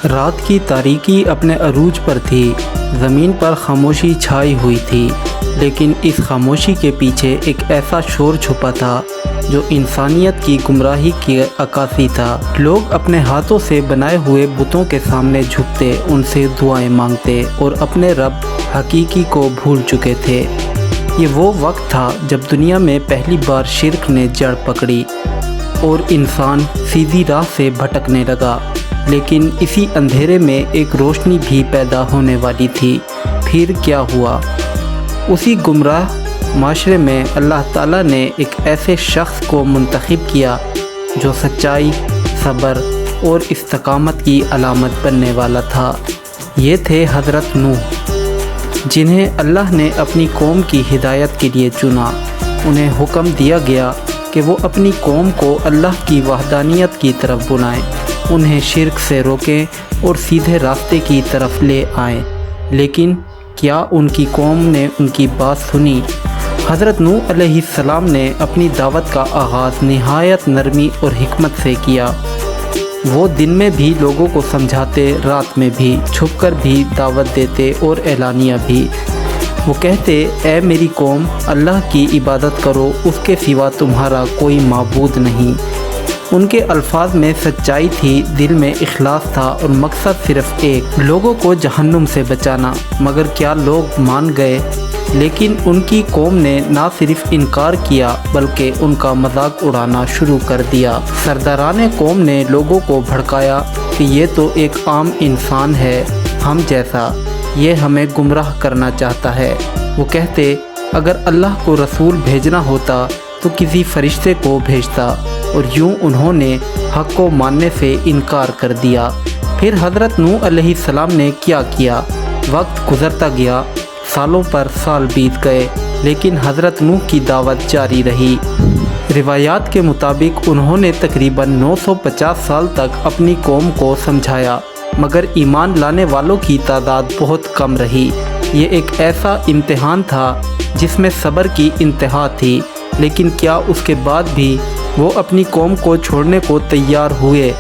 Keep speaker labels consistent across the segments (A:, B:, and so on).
A: رات کی تاریکی اپنے عروج پر تھی، زمین پر خاموشی چھائی ہوئی تھی، لیکن اس خاموشی کے پیچھے ایک ایسا شور چھپا تھا جو انسانیت کی گمراہی کی عکاسی تھا۔ لوگ اپنے ہاتھوں سے بنائے ہوئے بتوں کے سامنے جھکتے، ان سے دعائیں مانگتے اور اپنے رب حقیقی کو بھول چکے تھے۔ یہ وہ وقت تھا جب دنیا میں پہلی بار شرک نے جڑ پکڑی اور انسان سیدھی راہ سے بھٹکنے لگا، لیکن اسی اندھیرے میں ایک روشنی بھی پیدا ہونے والی تھی۔ پھر کیا ہوا؟ اسی گمراہ معاشرے میں اللہ تعالیٰ نے ایک ایسے شخص کو منتخب کیا جو سچائی، صبر اور استقامت کی علامت بننے والا تھا۔ یہ تھے حضرت نوح، جنہیں اللہ نے اپنی قوم کی ہدایت کے لیے چنا۔ انہیں حکم دیا گیا کہ وہ اپنی قوم کو اللہ کی وحدانیت کی طرف بلائیں، انہیں شرک سے روکیں اور سیدھے راستے کی طرف لے آئیں۔ لیکن کیا ان کی قوم نے ان کی بات سنی؟ حضرت نوح علیہ السلام نے اپنی دعوت کا آغاز نہایت نرمی اور حکمت سے کیا۔ وہ دن میں بھی لوگوں کو سمجھاتے، رات میں بھی، چھپ کر بھی دعوت دیتے اور اعلانیہ بھی۔ وہ کہتے، اے میری قوم، اللہ کی عبادت کرو، اس کے سوا تمہارا کوئی معبود نہیں۔ ان کے الفاظ میں سچائی تھی، دل میں اخلاص تھا اور مقصد صرف ایک، لوگوں کو جہنم سے بچانا۔ مگر کیا لوگ مان گئے؟ لیکن ان کی قوم نے نہ صرف انکار کیا بلکہ ان کا مذاق اڑانا شروع کر دیا۔ سرداران قوم نے لوگوں کو بھڑکایا کہ یہ تو ایک عام انسان ہے ہم جیسا، یہ ہمیں گمراہ کرنا چاہتا ہے۔ وہ کہتے، اگر اللہ کو رسول بھیجنا ہوتا تو کسی فرشتے کو بھیجتا، اور یوں انہوں نے حق کو ماننے سے انکار کر دیا۔ پھر حضرت نوح علیہ السلام نے کیا کیا؟ وقت گزرتا گیا، سالوں پر سال بیت گئے، لیکن حضرت نوح کی دعوت جاری رہی۔ روایات کے مطابق انہوں نے تقریباً 950 سال تک اپنی قوم کو سمجھایا، مگر ایمان لانے والوں کی تعداد بہت کم رہی۔ یہ ایک ایسا امتحان تھا جس میں صبر کی انتہا تھی، لیکن کیا اس کے بعد بھی وہ اپنی قوم کو چھوڑنے کو تیار ہوئے؟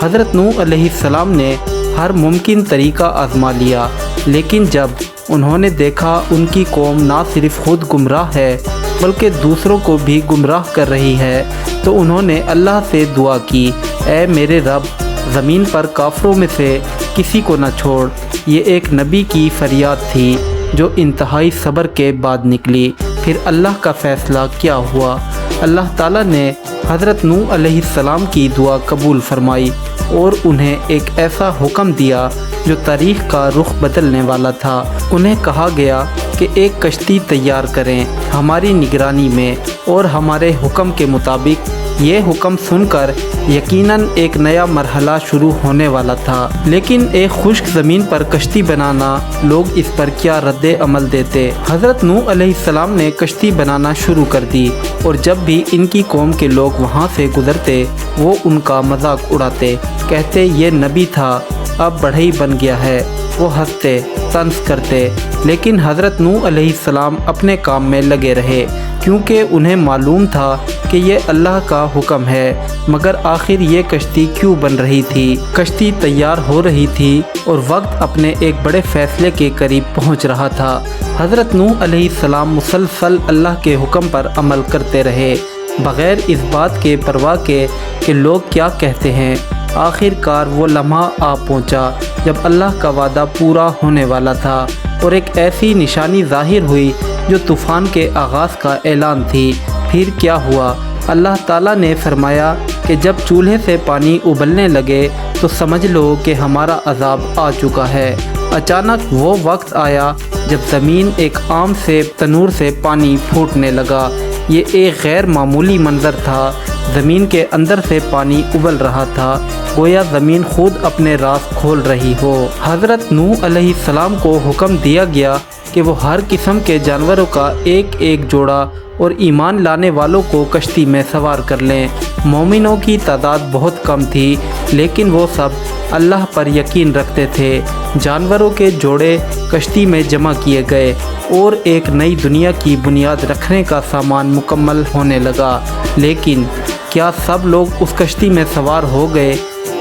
A: حضرت نوح علیہ السلام نے ہر ممکن طریقہ آزما لیا، لیکن جب انہوں نے دیکھا ان کی قوم نہ صرف خود گمراہ ہے بلکہ دوسروں کو بھی گمراہ کر رہی ہے، تو انہوں نے اللہ سے دعا کی، اے میرے رب، زمین پر کافروں میں سے کسی کو نہ چھوڑ۔ یہ ایک نبی کی فریاد تھی جو انتہائی صبر کے بعد نکلی۔ پھر اللہ کا فیصلہ کیا ہوا؟ اللہ تعالیٰ نے حضرت نوح علیہ السلام کی دعا قبول فرمائی اور انہیں ایک ایسا حکم دیا جو تاریخ کا رخ بدلنے والا تھا۔ انہیں کہا گیا کہ ایک کشتی تیار کریں ہماری نگرانی میں، اور ہمارے حکم کے مطابق یہ حکم سن کر یقیناً ایک نیا مرحلہ شروع ہونے والا تھا۔ لیکن ایک خشک زمین پر کشتی بنانا، لوگ اس پر کیا رد عمل دیتے؟ حضرت نوح علیہ السلام نے کشتی بنانا شروع کر دی، اور جب بھی ان کی قوم کے لوگ وہاں سے گزرتے وہ ان کا مذاق اڑاتے، کہتے یہ نبی تھا، اب بڑھئی بن گیا ہے۔ وہ ہنستے، طنز کرتے، لیکن حضرت نوح علیہ السلام اپنے کام میں لگے رہے، کیونکہ انہیں معلوم تھا کہ یہ اللہ کا حکم ہے۔ مگر آخر یہ کشتی کیوں بن رہی تھی؟ کشتی تیار ہو رہی تھی اور وقت اپنے ایک بڑے فیصلے کے قریب پہنچ رہا تھا۔ حضرت نوح علیہ السلام مسلسل اللہ کے حکم پر عمل کرتے رہے، بغیر اس بات کے پرواہ کے کہ لوگ کیا کہتے ہیں۔ آخر کار وہ لمحہ آ پہنچا جب اللہ کا وعدہ پورا ہونے والا تھا، اور ایک ایسی نشانی ظاہر ہوئی جو طوفان کے آغاز کا اعلان تھی۔ پھر کیا ہوا؟ اللہ تعالیٰ نے فرمایا کہ جب چولہے سے پانی ابلنے لگے تو سمجھ لو کہ ہمارا عذاب آ چکا ہے۔ اچانک وہ وقت آیا جب زمین ایک عام سے تنور سے پانی پھوٹنے لگا۔ یہ ایک غیر معمولی منظر تھا، زمین کے اندر سے پانی ابل رہا تھا، گویا زمین خود اپنے راز کھول رہی ہو۔ حضرت نوح علیہ السلام کو حکم دیا گیا کہ وہ ہر قسم کے جانوروں کا ایک ایک جوڑا اور ایمان لانے والوں کو کشتی میں سوار کر لیں۔ مومنوں کی تعداد بہت کم تھی، لیکن وہ سب اللہ پر یقین رکھتے تھے۔ جانوروں کے جوڑے کشتی میں جمع کیے گئے اور ایک نئی دنیا کی بنیاد رکھنے کا سامان مکمل ہونے لگا۔ لیکن کیا سب لوگ اس کشتی میں سوار ہو گئے؟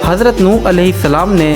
A: حضرت نوح علیہ السلام نے